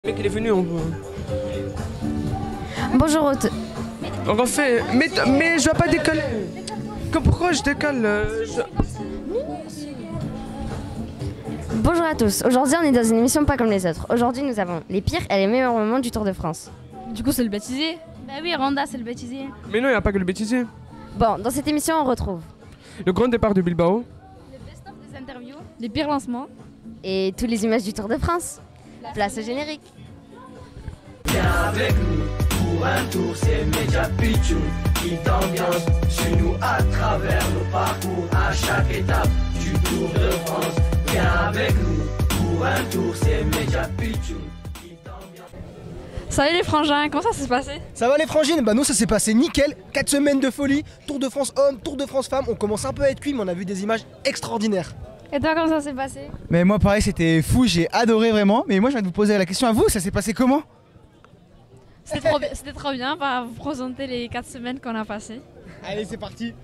Le mec il est venu, Bonjour on refait. Mais je dois pas décaler. Pourquoi je décale Bonjour à tous. Aujourd'hui, on est dans une émission pas comme les autres. Aujourd'hui, nous avons les pires et les meilleurs moments du Tour de France. Du coup, c'est le baptisé. Bah oui, Randa, c'est le baptisé. Mais non, il n'y a pas que le bêtisier. Bon, dans cette émission, on retrouve Le grand départ de Bilbao. Le best-of des interviews. Les pires lancements. et toutes les images du Tour de France. Place au générique. Viens avec nous pour un tour, c'est Media Pitchoun qui t'ambiance. Suis-nous à travers nos parcours à chaque étape du Tour de France. Viens avec nous pour un tour, c'est Media Pitchoun qui t'ambiance. Salut les frangins, comment ça s'est passé? Ça va les frangines? Bah nous ça s'est passé nickel, 4 semaines de folie, Tour de France hommes, Tour de France femmes, on commence un peu à être cuit mais on a vu des images extraordinaires. Et toi, comment ça s'est passé? Mais moi pareil c'était fou, j'ai adoré vraiment. Mais moi je viens de vous poser la question à vous, ça s'est passé comment? C'était trop bien, on va vous présenter les 4 semaines qu'on a passées. Allez c'est parti.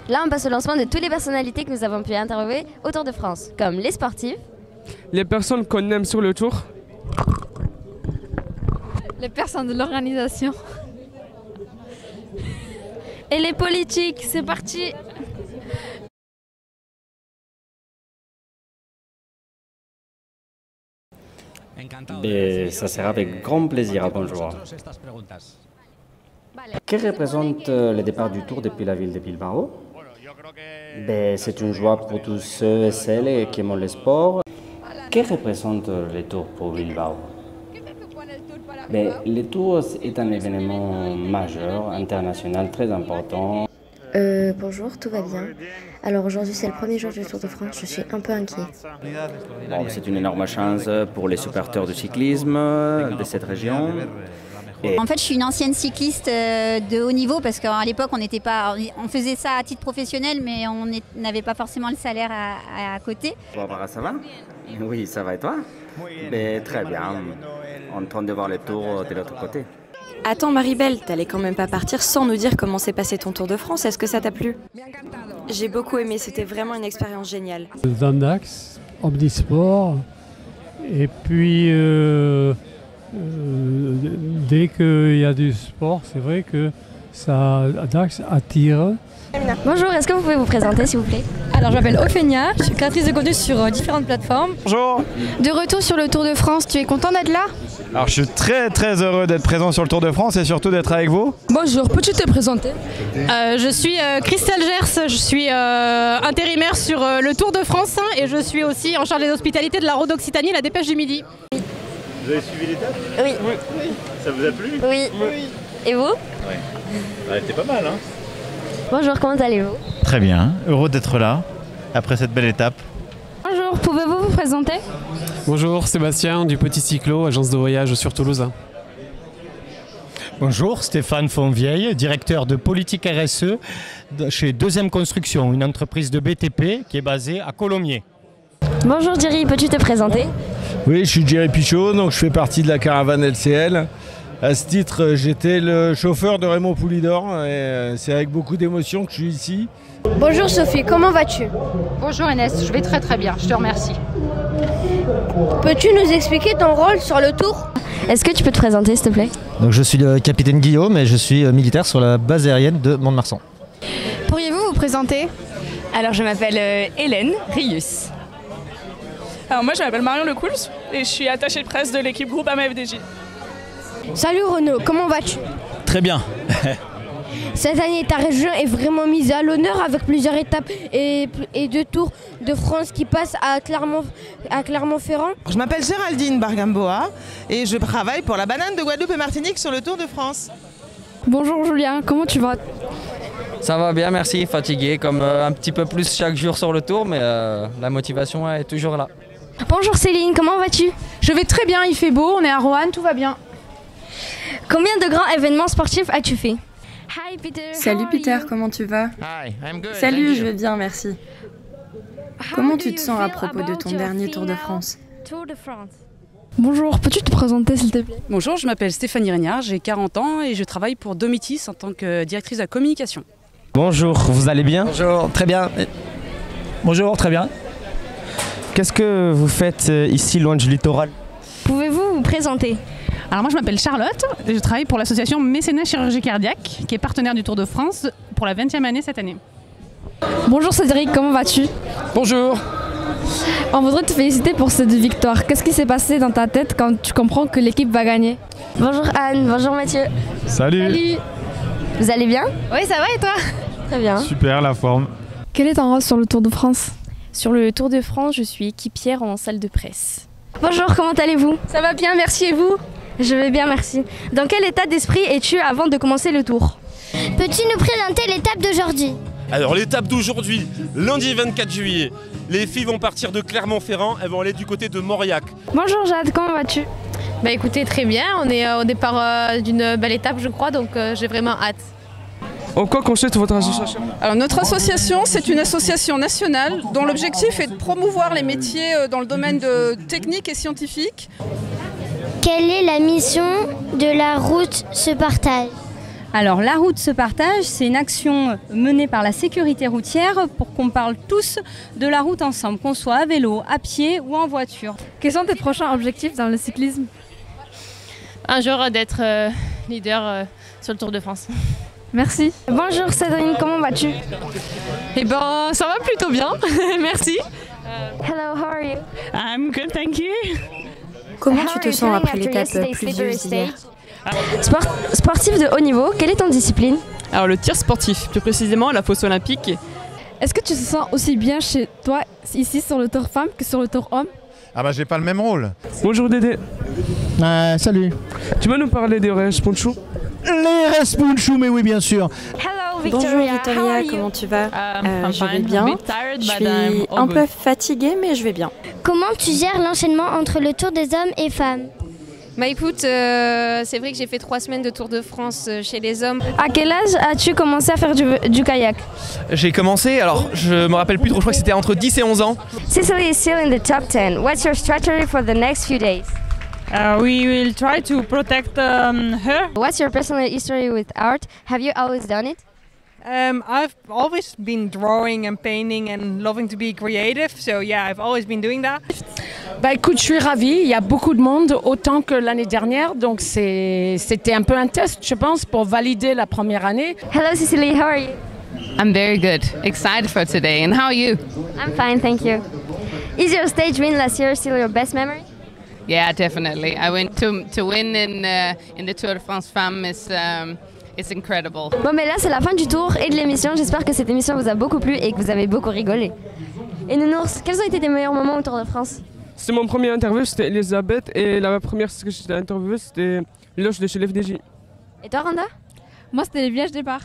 Là, on passe au lancement de toutes les personnalités que nous avons pu interviewer au Tour de France, comme les sportifs, Les personnes qu'on aime sur le tour. Les personnes de l'organisation. Et les politiques, c'est parti. Et ça sera avec grand plaisir. Bonjour. Que représente le départ du Tour depuis la ville de Bilbao? C'est une joie pour tous ceux et celles qui aiment le sport. Que représente le Tour pour Bilbao? Le Tour est un événement majeur, international, très important. Bonjour, tout va bien. Alors aujourd'hui c'est le premier jour du Tour de France, je suis un peu inquiet. C'est une énorme chance pour les supporters du cyclisme de cette région. En fait, je suis une ancienne cycliste de haut niveau parce qu'à l'époque, on faisait ça à titre professionnel, mais on n'avait pas forcément le salaire à côté. Barbara, ça va? Oui, ça va et toi? Très bien. En train de voir le tour de l'autre côté. Attends Maribel, t'allais quand même pas partir sans nous dire comment s'est passé ton Tour de France, est-ce que ça t'a plu? J'ai beaucoup aimé, c'était vraiment une expérience géniale. Dax, Omnisport, et puis dès qu'il y a du sport, c'est vrai que Dax attire. Bonjour, est-ce que vous pouvez vous présenter s'il vous plaît? Alors je m'appelle Ophénia, je suis créatrice de contenu sur différentes plateformes. Bonjour. De retour sur le Tour de France, tu es content d'être là? Alors je suis très heureux d'être présent sur le Tour de France et surtout d'être avec vous. Bonjour, peux-tu te présenter? Je suis Christelle Gers, je suis intérimaire sur le Tour de France et je suis aussi en charge des hospitalités de la Rhôde Occitanie, la Dépêche du Midi. Vous avez suivi l'étape? Oui. Ça vous a plu? Oui. Et vous? Oui. Elle était pas mal, hein? Bonjour, comment allez-vous? Très bien, heureux d'être là, après cette belle étape. Bonjour, pouvez-vous vous présenter? Bonjour, Sébastien du Petit Cyclo, agence de voyage sur Toulouse. Bonjour, Stéphane Fonvieille, directeur de politique RSE chez Deuxième Construction, une entreprise de BTP qui est basée à Colomiers. Bonjour Jerry, peux-tu te présenter? Oui, je suis Jerry Pichot, donc je fais partie de la caravane LCL. À ce titre, j'étais le chauffeur de Raymond Poulidor et c'est avec beaucoup d'émotion que je suis ici. Bonjour Sophie, comment vas-tu? Bonjour Inès, je vais très bien, je te remercie. Peux-tu nous expliquer ton rôle sur le Tour? Est-ce que tu peux te présenter s'il te plaît? Donc, je suis le capitaine Guillaume et je suis militaire sur la base aérienne de Mont-de-Marsan. Pourriez-vous vous présenter? Alors je m'appelle Hélène Rius. Alors moi je m'appelle Marion Lecouls et je suis attachée de presse de l'équipe groupe AMA-FDJ. Salut Renaud, comment vas-tu? Très bien. Cette année, ta région est vraiment mise à l'honneur avec plusieurs étapes et deux Tours de France qui passent à Clermont-Ferrand. Je m'appelle Géraldine Bargamboa et je travaille pour la banane de Guadeloupe et Martinique sur le Tour de France. Bonjour Julien, comment tu vas? Ça va bien, merci. Fatigué comme un petit peu plus chaque jour sur le Tour, mais la motivation est toujours là. Bonjour Céline, comment vas-tu? Je vais très bien, il fait beau, on est à Roanne, tout va bien. Combien de grands événements sportifs as-tu fait? Hi Peter. Salut Peter, comment tu vas? Hi, I'm good. Salut, je vais bien, merci. Comment tu te sens à propos de ton dernier Tour de France? Bonjour, peux-tu te présenter s'il te plaît? Bonjour, je m'appelle Stéphanie Régnard, j'ai 40 ans et je travaille pour Domitis en tant que directrice de la communication. Bonjour, vous allez bien? Bonjour, très bien. Bonjour, très bien. Qu'est-ce que vous faites ici loin du littoral? Pouvez-vous vous présenter? Alors moi je m'appelle Charlotte et je travaille pour l'association Mécénat Chirurgie Cardiaque qui est partenaire du Tour de France pour la 20e année cette année. Bonjour Cédric, comment vas-tu? Bonjour. On voudrait te féliciter pour cette victoire. Qu'est-ce qui s'est passé dans ta tête quand tu comprends que l'équipe va gagner? Bonjour Anne, bonjour Mathieu. Salut. Salut. Vous allez bien? Oui, ça va et toi? Très bien. Super, la forme. Quel est ton rôle sur le Tour de France? Sur le Tour de France, je suis équipière en salle de presse. Bonjour, comment allez-vous? Ça va bien, merci et vous? Je vais bien, merci. Dans quel état d'esprit es-tu avant de commencer le Tour? Peux-tu nous présenter l'étape d'aujourd'hui? Alors l'étape d'aujourd'hui, lundi 24 juillet, les filles vont partir de Clermont-Ferrand, elles vont aller du côté de Mauriac. Bonjour Jade, comment vas-tu? Bah écoutez, très bien, on est au départ d'une belle étape je crois, donc j'ai vraiment hâte. En quoi consiste votre association? Alors notre association, c'est une association nationale dont l'objectif est de promouvoir les métiers dans le domaine technique et scientifique. Quelle est la mission de la route se partage? Alors la route se partage, c'est une action menée par la sécurité routière pour qu'on parle tous de la route ensemble, qu'on soit à vélo, à pied ou en voiture. Quels sont tes prochains objectifs dans le cyclisme? Un jour d'être leader sur le Tour de France. Merci. Bonjour Cédrine, comment vas-tu? Eh ben, ça va plutôt bien, merci. Hello, how are you? I'm good, thank you. Comment tu te sens après l'étape pluvieuse d'hier? Sportif de haut niveau, quelle est ton discipline? Alors le tir sportif, plus précisément la fosse olympique. Est-ce que tu te sens aussi bien chez toi ici sur le Tour Femmes que sur le Tour Homme? Ah bah j'ai pas le même rôle. Bonjour Dédé. Salut. Tu vas nous parler des RS Ponchou? Les RS Ponchou, mais oui, bien sûr. Hello Bonjour Victoria, comment tu vas? Je vais bien. Je suis un peu fatiguée, mais je vais bien. Comment tu gères l'enchaînement entre le Tour des hommes et femmes? Bah écoute, c'est vrai que j'ai fait 3 semaines de Tour de France chez les hommes. À quel âge as-tu commencé à faire du kayak? J'ai commencé, alors je me rappelle plus trop, je crois que c'était entre 10 et 11 ans. Cicely is still in the top 10. What's your strategy for the next few days? We will try to protect her. What's your personal history with art? Have you always done it? I've always been drawing and painting and loving to be creative, so yeah, I've always been doing that. Bah écoute, je suis ravie, il y a beaucoup de monde, autant que l'année dernière, donc c'était un peu un test, je pense, pour valider la première année. Hello Cicely, how are you? I'm very good, excited for today, and how are you? I'm fine, thank you. Is your stage win last year still your best memory? Yeah, definitely. I went to win in the Tour de France Femmes it's incredible. Bon mais là c'est la fin du tour et de l'émission, j'espère que cette émission vous a beaucoup plu et que vous avez beaucoup rigolé. Et Nounours, quels ont été tes meilleurs moments au Tour de France? C'est mon premier interview, c'était Elisabeth, et la première que j'étais interviewée, c'était Loche de chez l'FDJ. Et toi Randa? Moi c'était les villages départ.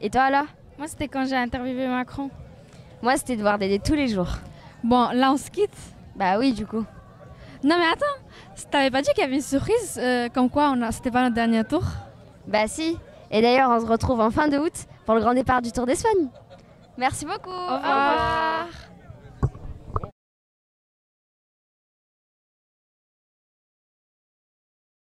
Et toi là? Moi c'était quand j'ai interviewé Macron. Moi c'était de voir Dédé tous les jours. Bon là on se quitte. Bah oui du coup. Non mais attends, t'avais pas dit qu'il y avait une surprise comme quoi c'était pas notre dernier tour? Bah si. Et d'ailleurs on se retrouve en fin de août pour le grand départ du Tour d'Espagne. Merci beaucoup. Au revoir.